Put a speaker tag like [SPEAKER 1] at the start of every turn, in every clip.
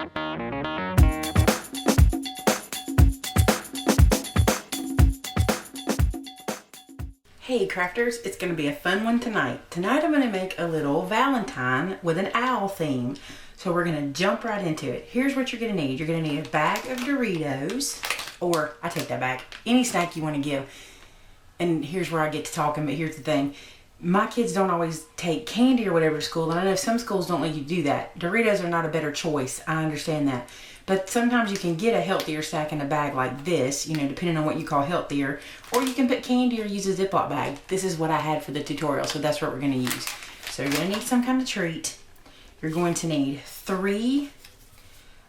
[SPEAKER 1] Hey crafters, it's going to be a fun one tonight. Tonight I'm going to make a little Valentine with an owl theme. So we're going to jump right into it. Here's what you're going to need. You're going to need a bag of Doritos, or I take that back, any snack you want to give. And here's where I get to talking, but here's the thing. My kids don't always take candy or whatever to school, and I know some schools don't let you do that. Doritos are not a better choice, I understand that. But sometimes you can get a healthier snack in a bag like this, you know, depending on what you call healthier. Or you can put candy or use a Ziploc bag. This is what I had for the tutorial, so that's what we're going to use. So you're going to need some kind of treat. You're going to need 3,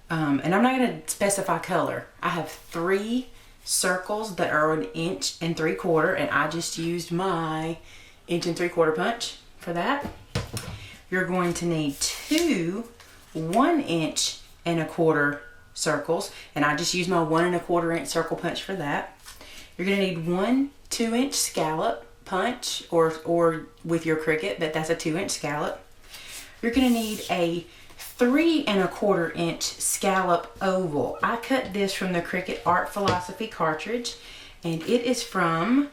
[SPEAKER 1] and I'm not going to specify color. I have 3 circles that are 1 3/4 inch, and I just used my 1 3/4 inch punch for that. You're going to need 2 1 1/4 inch circles, and I just used my 1 1/4 inch circle punch for that. You're going to need 1 2-inch scallop punch, or with your Cricut, but that's a 2-inch scallop. You're going to need a 3 1/4 inch scallop oval. I cut this from the Cricut Art Philosophy cartridge, and it is from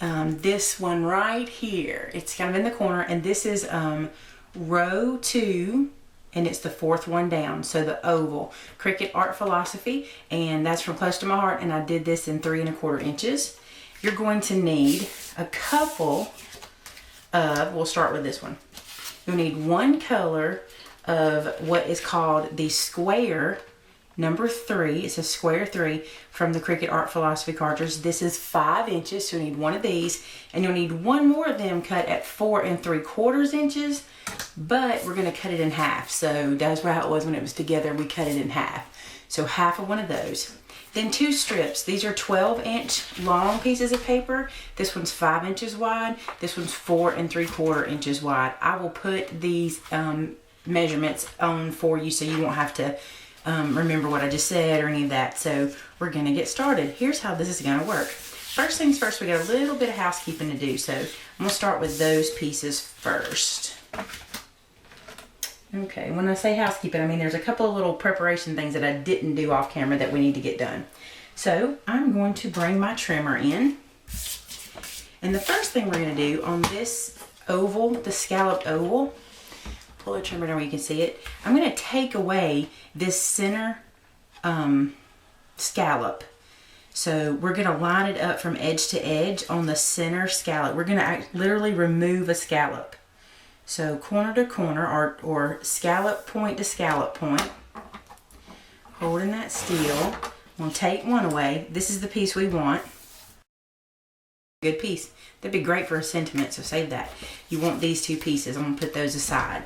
[SPEAKER 1] this one right here. It's kind of in the corner, and this is row 2, and it's the 4th one down. So the oval, Cricut Art Philosophy, and that's from close to my heart, and I did this in 3 1/4 inches. You're going to need a couple of, we'll start with this one. You'll need 1 color of what is called the square number 3. It's a square 3 from the Cricut Art Philosophy cartridge. This is 5 inches, so you'll need 1 of these, and you'll need 1 more of them cut at 4 3/4 inches, but we're going to cut it in half. So that's how it was when it was together. We cut it in half. So half of 1 of those. Then 2 strips. These are 12-inch long pieces of paper. This one's 5 inches wide. This one's 4 3/4 inches wide. I will put these measurements on for you so you won't have to remember what I just said or any of that. So we're going to get started. Here's how this is going to work. First things first, we got a little bit of housekeeping to do. So I'm going to start with those pieces first. Okay, when I say housekeeping, I mean there's a couple of little preparation things that I didn't do off camera that we need to get done. So I'm going to bring my trimmer in. And the first thing we're going to do on this oval, the scalloped oval, pull the trimmer down where you can see it. I'm going to take away this center scallop. So we're going to line it up from edge to edge on the center scallop. We're going to literally remove a scallop. So corner to corner, or scallop point to scallop point. Holding that still. I'm going to take one away. This is the piece we want. Good piece. That'd be great for a sentiment, so save that. You want these 2 pieces. I'm going to put those aside.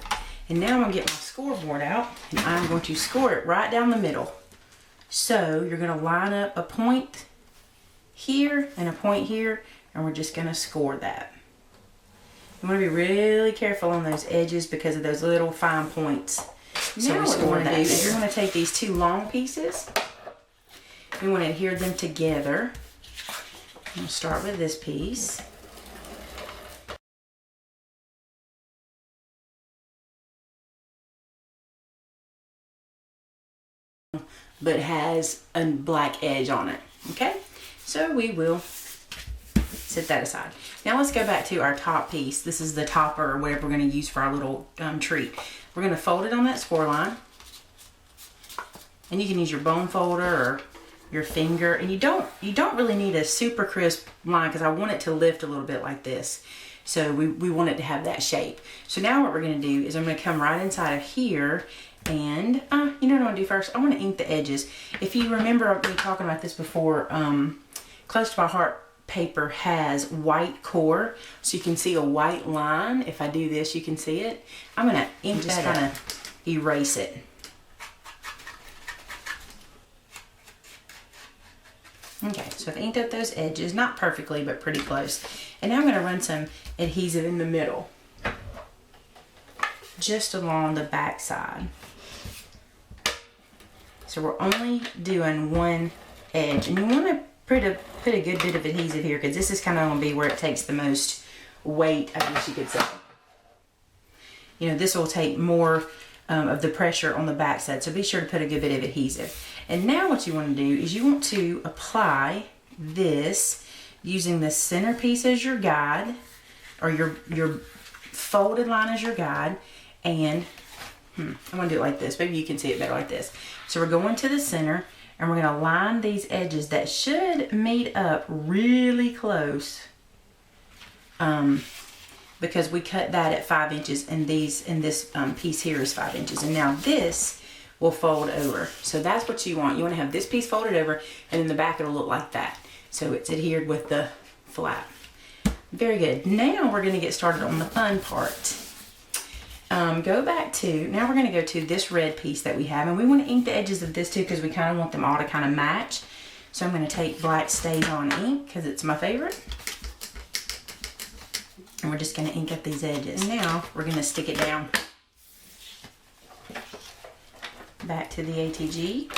[SPEAKER 1] And now I'm going to get my scoreboard out, and I'm going to score it right down the middle. So you're going to line up a point here and a point here, and we're just going to score that. You want to be really careful on those edges because of those little fine points. So now what you want to do is you're going to take these 2 long pieces. You want to adhere them together. I'm going to start with this piece. But has a black edge on it. Okay? So we will set that aside. Now let's go back to our top piece. This is the topper, or whatever we're going to use for our little treat. We're going to fold it on that score line. And you can use your bone folder or your finger. And you don't really need a super crisp line because I want it to lift a little bit like this. So we want it to have that shape. So now what we're going to do is I'm going to come right inside of here, and you know what I want to do first? I want to ink the edges. If you remember, I've been talking about this before. Close to my heart paper has white core, so you can see a white line. If I do this, you can see it. I'm going to ink just kind of erase it. Okay, so I've inked up those edges, not perfectly, but pretty close. And now I'm going to run some adhesive in the middle, just along the back side. So we're only doing one edge, and you want to put a good bit of adhesive here because this is kind of going to be where it takes the most weight, I guess you could say. You know, this will take more of the pressure on the back side. So be sure to put a good bit of adhesive. And now what you want to do is you want to apply this using the centerpiece as your guide, or your folded line as your guide. And I'm going to do it like this. Maybe you can see it better like this. So we're going to the center and we're going to line these edges that should meet up really close. Because we cut that at 5 inches, and this piece here is 5 inches. And now this will fold over. So that's what you want. You want to have this piece folded over, and in the back it'll look like that. So it's adhered with the flap. Very good. Now we're going to get started on the fun part. Now we're going to go to this red piece that we have, and we want to ink the edges of this too because we kind of want them all to kind of match. So I'm going to take black Stays On ink because it's my favorite. And we're just going to ink up these edges. And now we're going to stick it down back to the ATG.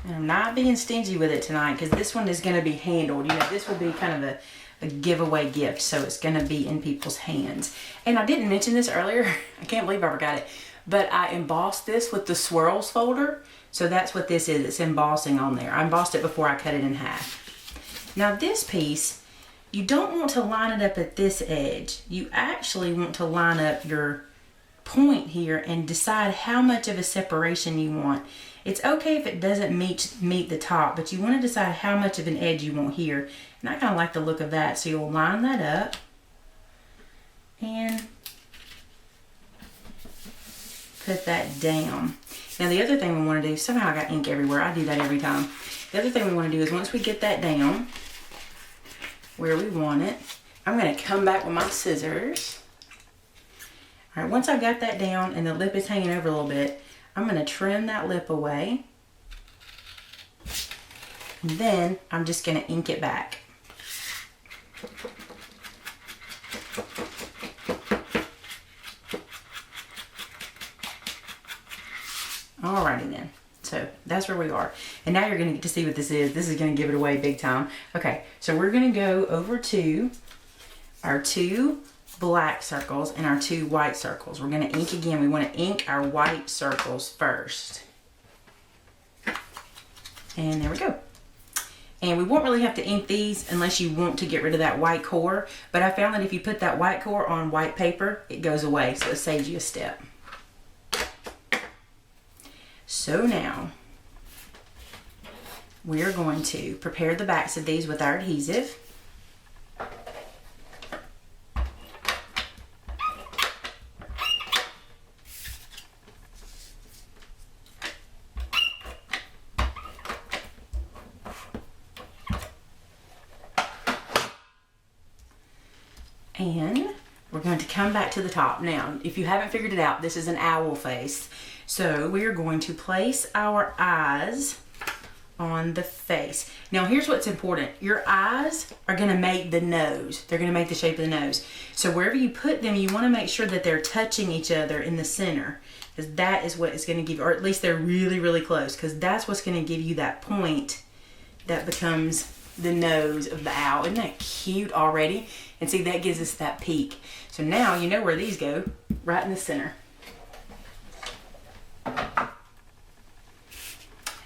[SPEAKER 1] And I'm not being stingy with it tonight because this one is going to be handled. You know, this will be kind of a giveaway gift, so it's going to be in people's hands. And I didn't mention this earlier. I can't believe I forgot it. But I embossed this with the swirls folder. So that's what this is. It's embossing on there. I embossed it before I cut it in half. Now this piece, you don't want to line it up at this edge. You actually want to line up your point here and decide how much of a separation you want. It's okay if it doesn't meet the top, but you want to decide how much of an edge you want here. And I kind of like the look of that. So you'll line that up and put that down. Now the other thing we want to do, somehow I got ink everywhere. I do that every time. The other thing we want to do is once we get that down where we want it, I'm going to come back with my scissors. All right, once I got that down and the lip is hanging over a little bit, I'm going to trim that lip away. And then I'm just going to ink it back. Alrighty then. So that's where we are. And now you're going to get to see what this is. This is going to give it away big time. Okay, so we're going to go over to our 2 black circles and our 2 white circles. We're going to ink again. We want to ink our white circles first. And there we go. And we won't really have to ink these unless you want to get rid of that white core. But I found that if you put that white core on white paper, it goes away. So it saves you a step. So now we're going to prepare the backs of these with our adhesive. And we're going to come back to the top. Now, if you haven't figured it out, this is an owl face. So we are going to place our eyes on the face. Now here's what's important. Your eyes are going to make the nose. They're going to make the shape of the nose. So wherever you put them, you want to make sure that they're touching each other in the center. Because that is what is going to give, or at least they're really, really close. Because that's what's going to give you that point that becomes the nose of the owl. Isn't that cute already? And see, that gives us that peak. So now you know where these go, right in the center.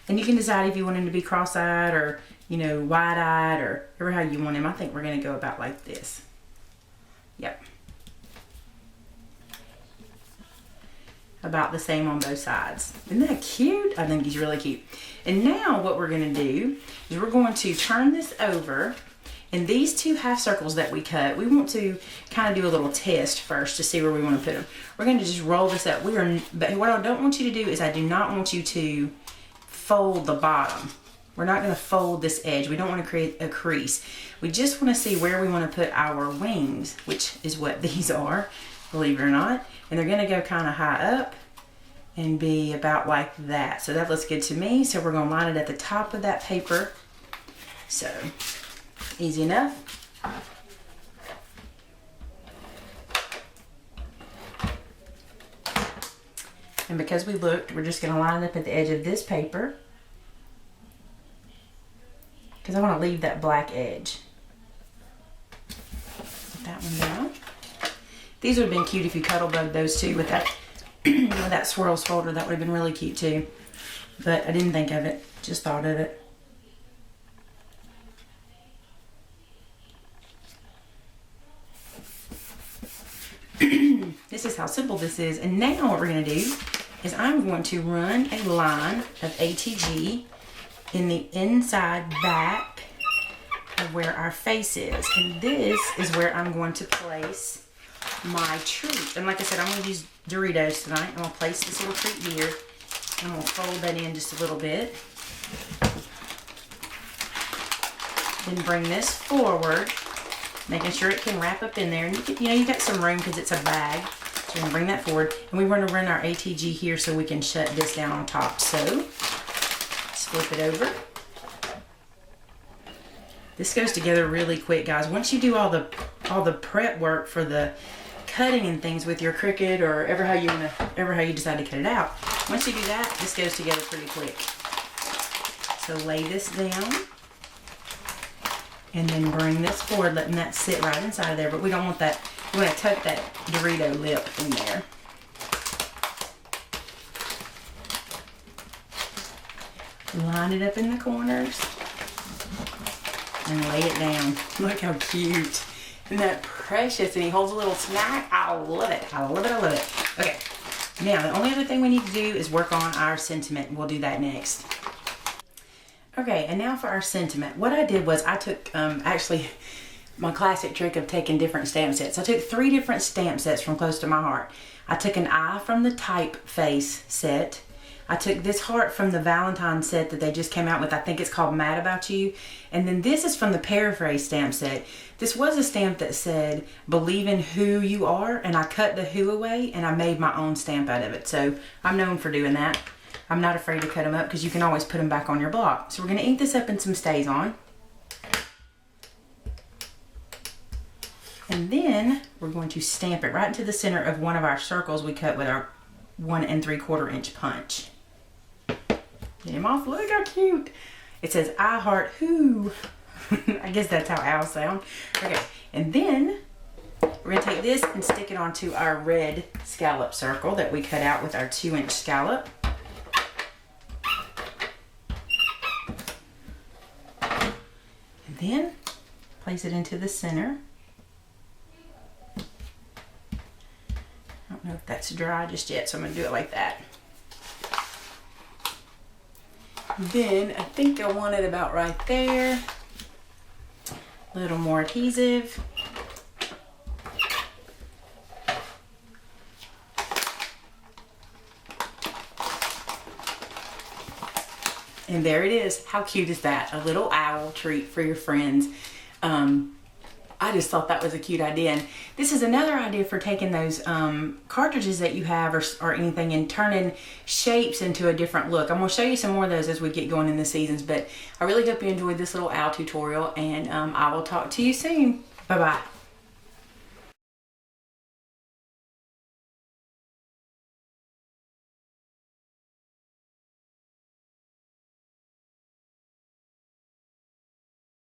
[SPEAKER 1] And you can decide if you want him to be cross-eyed or, you know, wide-eyed or however how you want him. I think we're going to go about like this. Yep. About the same on both sides. Isn't that cute? I think he's really cute. And now what we're going to do is we're going to turn this over. And these 2 half circles that we cut, we want to kind of do a little test first to see where we want to put them. We're going to just roll this up. But what I don't want you to do is I do not want you to fold the bottom. We're not going to fold this edge. We don't want to create a crease. We just want to see where we want to put our wings, which is what these are, believe it or not. And they're going to go kind of high up and be about like that. So that looks good to me. So we're going to line it at the top of that paper. So easy enough. And because we looked, we're just going to line it up at the edge of this paper. Because I want to leave that black edge. Put that one down. These would have been cute if you cuddle bugged those two with that, with that swirls folder. That would have been really cute too. But I didn't think of it, just thought of it. This is how simple this is. And now what we're going to do is I'm going to run a line of ATG in the inside back of where our face is. And this is where I'm going to place my treat. And like I said, I'm going to use Doritos tonight. I'm going to place this little treat here. I'm going to fold that in just a little bit. Then bring this forward, making sure it can wrap up in there. And you got some room because it's a bag. So we're going to bring that forward. And we want to run our ATG here so we can shut this down on top. So let's flip it over. This goes together really quick, guys. Once you do all the prep work for the cutting and things with your Cricut or ever how you decide to cut it out, once you do that, this goes together pretty quick. So lay this down and then bring this forward, letting that sit right inside of there. But we don't want that. We want to tuck that Dorito lip in there. Line it up in the corners and lay it down. Look how cute. Isn't that precious? And he holds a little snack. I love it. I love it. I love it. Okay. Now, the only other thing we need to do is work on our sentiment. We'll do that next. Okay, and now for our sentiment. What I did was I took, actually, my classic trick of taking different stamp sets. I took 3 different stamp sets from Close to My Heart. I took an eye from the Typeface set. I took this heart from the Valentine set that they just came out with. I think it's called Mad About You. And then this is from the Paraphrase stamp set. This was a stamp that said, believe in who you are. And I cut the who away and I made my own stamp out of it. So I'm known for doing that. I'm not afraid to cut them up because you can always put them back on your block. So we're going to ink this up in some StazOn. And then we're going to stamp it right into the center of one of our circles we cut with our 1 3/4 inch punch. Get him off. Look how cute. It says, I heart who. I guess that's how owls sound. Okay. And then we're going to take this and stick it onto our red scallop circle that we cut out with our 2-inch scallop. And then place it into the center. I don't know if that's dry just yet, so I'm going to do it like that. Then I think I want it about right there. A little more adhesive. And there it is. How cute is that? A little owl treat for your friends. I just thought that was a cute idea. And this is another idea for taking those cartridges that you have or anything and turning shapes into a different look. I'm going to show you some more of those as we get going in the seasons. But I really hope you enjoyed this little owl tutorial. And I will talk to you soon. Bye-bye.